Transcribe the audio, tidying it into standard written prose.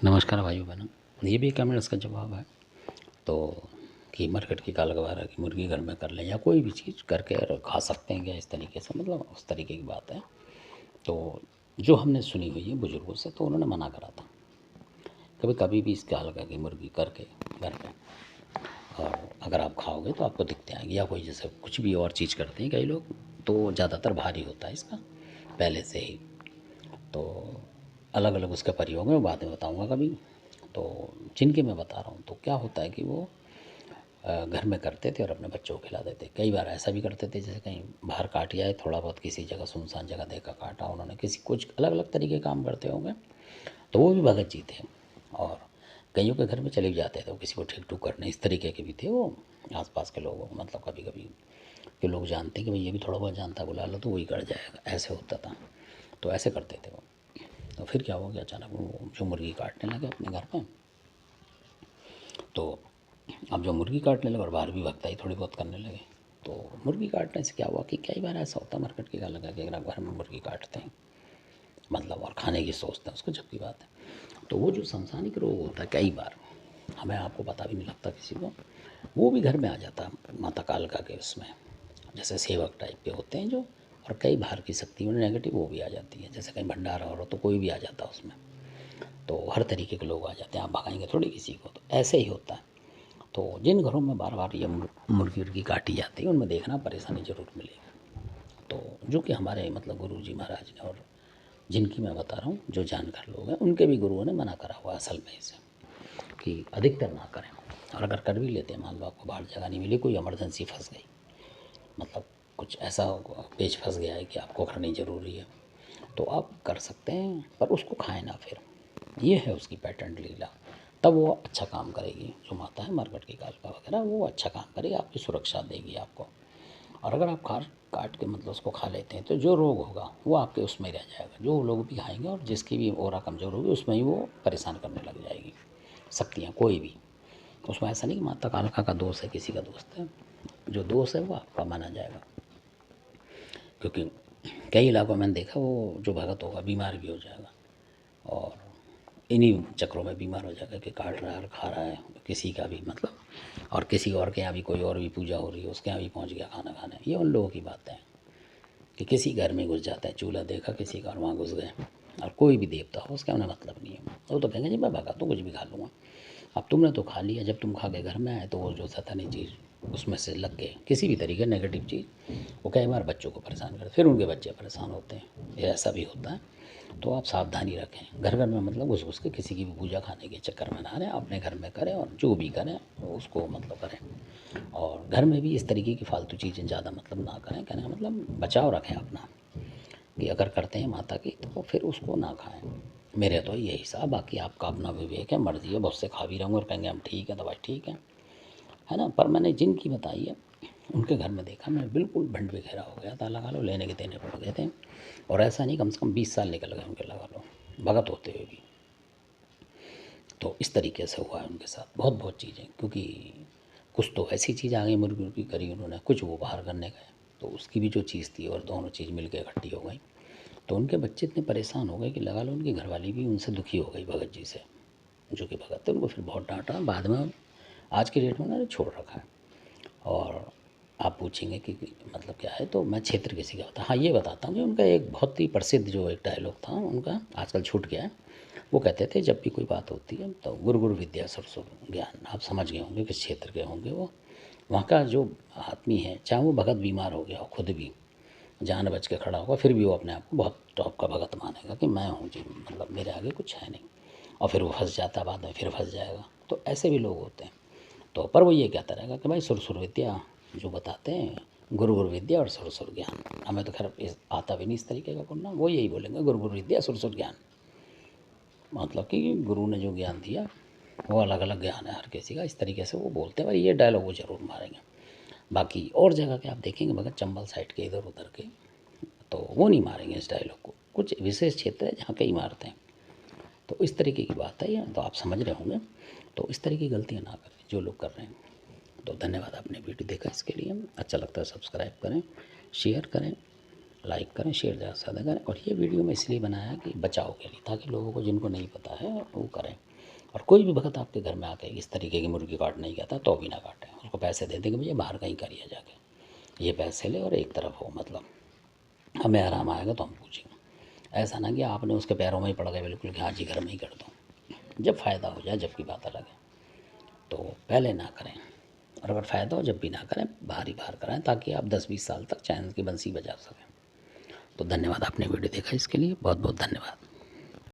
नमस्कार भाइयों बहनों। ये भी कमेंट्स का जवाब है। तो कि मरकट की कालागवारा की मुर्गी घर में कर लें या कोई भी चीज़ करके और खा सकते हैं क्या, इस तरीके से, मतलब उस तरीके की बात है। तो जो हमने सुनी हुई है बुज़ुर्गों से, तो उन्होंने मना करा था कभी कभी भी इस कालगा की मुर्गी करके घर में, और अगर आप खाओगे तो आपको दिक्कतें आएंगी। या कोई जैसे कुछ भी और चीज़ करते हैं कई लोग, तो ज़्यादातर भारी होता है इसका पहले से ही। तो अलग अलग उसके प्रयोग में बाद में बताऊंगा कभी। तो जिनके मैं बता रहा हूँ, तो क्या होता है कि वो घर में करते थे और अपने बच्चों को खिला देते। कई बार ऐसा भी करते थे जैसे कहीं बाहर काट आए, थोड़ा बहुत किसी जगह सुनसान जगह देखा काटा उन्होंने, किसी कुछ अलग अलग तरीके काम करते होंगे। तो वो भी भगत जी थे, और कईयों के घर में चले भी जाते थे, वो किसी को ठीक ठुक करने, इस तरीके के भी थे वो। आसपास के लोगों को, मतलब कभी कभी के लोग जानते हैं कि भाई ये भी थोड़ा बहुत जानता, बुला लो तो वही कर जाएगा, ऐसे होता था। तो ऐसे करते थे वो। तो फिर क्या हो गया, अचानक वो जो मुर्गी काटने लगे अपने घर में। तो अब जो मुर्गी काटने लगे और बाहर भी भगताई थोड़ी बहुत करने लगे। तो मुर्गी काटने से क्या हुआ कि कई बार ऐसा होता है मार्केट की लगा कि अगर आप घर में मुर्गी काटते हैं, मतलब और खाने की सोचते हैं उसको, जब की बात है, तो वो जो समसानिक रोग होता है कई बार हमें, आपको पता भी नहीं लगता किसी को, वो भी घर में आ जाता है माता कालका के उसमें। जैसे सेवक टाइप के होते हैं जो, और कई बाहर की शक्ति में नेगेटिव वो भी आ जाती है। जैसे कहीं भंडारा हो तो कोई भी आ जाता है उसमें, तो हर तरीके के लोग आ जाते हैं, आप भगाएंगे थोड़ी किसी को। तो ऐसे ही होता है। तो जिन घरों में बार बार ये मुर्गी उर्गी काटी जाती है, उनमें देखना परेशानी ज़रूर मिलेगी। तो जो कि हमारे मतलब गुरु जी महाराज ने, और जिनकी मैं बता रहा हूँ जो जानकार लोग हैं, उनके भी गुरुओं ने मना करा हुआ असल में इसे, कि अधिकतर ना करें। और अगर कर भी लेते हैं, मान लो आपको बाहर जगह नहीं मिली, कोई इमरजेंसी फंस गई, मतलब कुछ ऐसा पेच फंस गया है कि आपको करनी ज़रूरी है, तो आप कर सकते हैं, पर उसको खाएं ना फिर। ये है उसकी पैटर्न लीला। तब वो अच्छा काम करेगी, जो माता है मरकट की कालका वगैरह, वो अच्छा काम करेगी, आपकी सुरक्षा देगी आपको। और अगर आप खार काट के मतलब उसको खा लेते हैं, तो जो रोग होगा वो आपके उसमें ही रह जाएगा। जो लोग भी खाएंगे और जिसकी भी ओरा कमज़ोर होगी, उसमें ही वो परेशान करने लग जाएगी शक्तियाँ, कोई भी। उसमें ऐसा नहीं कि माता कालका का दोष है, किसी का दोस्त है। जो दोष है वो आपका माना जाएगा। क्योंकि कई इलाकों में मैंने देखा, वो जो भगत होगा बीमार भी हो जाएगा, और इन्हीं चक्रों में बीमार हो जाएगा कि काट रहा है और खा रहा है किसी का भी, मतलब। और किसी और के यहाँ भी कोई और भी पूजा हो रही है, उसके यहाँ भी पहुँच गया खाना खाने। ये उन लोगों की बातें हैं कि किसी घर में घुस जाता है, चूल्हा देखा किसी का और वहाँ घुस गए। और कोई भी देवता हो, उसका उन्हें मतलब नहीं है। वो तो कहेंगे जी मैं भगा तो कुछ भी खा लूँगा। अब तुमने तो खा लिया, जब तुम खा के घर में आए, तो वो जो सतानी चीज़ उसमें से लग गए, किसी भी तरीके नेगेटिव चीज़, वो कई बार बच्चों को परेशान करते, फिर उनके बच्चे परेशान होते हैं। ये ऐसा भी होता है। तो आप सावधानी रखें, घर घर में मतलब घुस घुस के किसी की भी पूजा खाने के चक्कर में ना रहें, अपने घर में करें, और जो भी करें उसको मतलब करें। और घर में भी इस तरीके की फालतू चीज़ें ज़्यादा मतलब ना करें। कहने का मतलब बचाव रखें अपना, कि अगर करते हैं माता की तो फिर उसको ना खाएं। मेरे तो यही हिसाब, बाकी आपका अपना विवेक है, मर्जी है। बहुत से खा भी रहे होंगे और कहेंगे हम ठीक है, दवाई ठीक है ना। पर मैंने जिनकी बताई है, उनके घर में देखा मैं, बिल्कुल भंड बिखेरा हो गया था, लगा लो लेने के देने पड़ गए थे। और ऐसा नहीं, कम से कम 20 साल निकल गए उनके, लगा लो, भगत होते हुए भी। तो इस तरीके से हुआ है उनके साथ बहुत बहुत चीज़ें। क्योंकि कुछ तो ऐसी चीज़ आ गई मुर्गी उर्गी करी उन्होंने, कुछ वो बाहर करने गए, तो उसकी भी जो चीज़ थी, और दोनों चीज़ मिल के इकट्ठी हो गई। तो उनके बच्चे इतने परेशान हो गए कि लगा लो उनकी घरवाली भी उनसे दुखी हो गई भगत जी से, जो कि भगत थे। उनको फिर बहुत डांटा, बाद में आज की डेट में उन्होंने छोड़ रखा है। और आप पूछेंगे कि मतलब क्या है, तो मैं क्षेत्र किसी का बता, हाँ ये बताता हूँ कि उनका एक बहुत ही प्रसिद्ध जो एक डायलॉग था उनका, आजकल छूट गया है। वो कहते थे जब भी कोई बात होती है तो गुरु गुरु विद्या सुर सुर ज्ञान। आप समझ गए होंगे किस क्षेत्र के होंगे वो। वहाँ का जो आदमी है, चाहे वो भगत बीमार हो गया हो, खुद भी जान बच के खड़ा होगा, फिर भी वो अपने आप को बहुत टॉप का भगत मानेगा कि मैं हूँ जी, मतलब मेरे आगे कुछ है नहीं। और फिर वो फंस जाता है, बाद में फिर फंस जाएगा। तो ऐसे भी लोग होते हैं। तो पर वो ये कहता रहेगा कि भाई सुर सुर विद्या जो बताते हैं, गुरु गुरु विद्या और सुर सुर ज्ञान। हमें तो खैर आता भी नहीं इस तरीके का बोलना, वो यही बोलेंगे गुरु गुरु विद्या सुर सुर ज्ञान। मतलब कि गुरु ने जो ज्ञान दिया वो अलग अलग ज्ञान है हर किसी का, इस तरीके से वो बोलते हैं। भाई ये डायलॉग वो ज़रूर मारेंगे। बाकी और जगह के आप देखेंगे भगत चंबल साइड के इधर उधर के, तो वो नहीं मारेंगे इस डायलॉग को। कुछ विशेष क्षेत्र है जहाँ कई मारते हैं। तो इस तरीके की बात है ये, तो आप समझ रहे होंगे। तो इस तरह की गलतियाँ ना करें जो लोग कर रहे हैं। तो धन्यवाद, आपने वीडियो देखा, इसके लिए अच्छा लगता है सब्सक्राइब करें, शेयर करें, लाइक करें, शेयर ज़्यादा से ज़्यादा करें। और ये वीडियो मैं इसलिए बनाया कि बचाव के लिए, ताकि लोगों को जिनको नहीं पता है वो करें। और कोई भी भगत आपके घर में आके इस तरीके की मुर्गी काट नहीं कहता तो भी ना काटें, उसको पैसे दे दें कि भैया बाहर कहीं करिए जाके, ये पैसे ले और एक तरफ हो, मतलब हमें आराम आएगा तो हम पूछेंगे। ऐसा ना कि आपने उसके पैरों में ही पड़ गए बिल्कुल कि हाँ जी घर में ही कर दो। जब फ़ायदा हो जाए जब की बात अलग है, तो पहले ना करें, और अगर फ़ायदा हो जब भी ना करें, बाहर ही बाहर कराएं, ताकि आप 10-20 साल तक चैन की बंसी बजा सकें। तो धन्यवाद, आपने वीडियो देखा, इसके लिए बहुत बहुत धन्यवाद।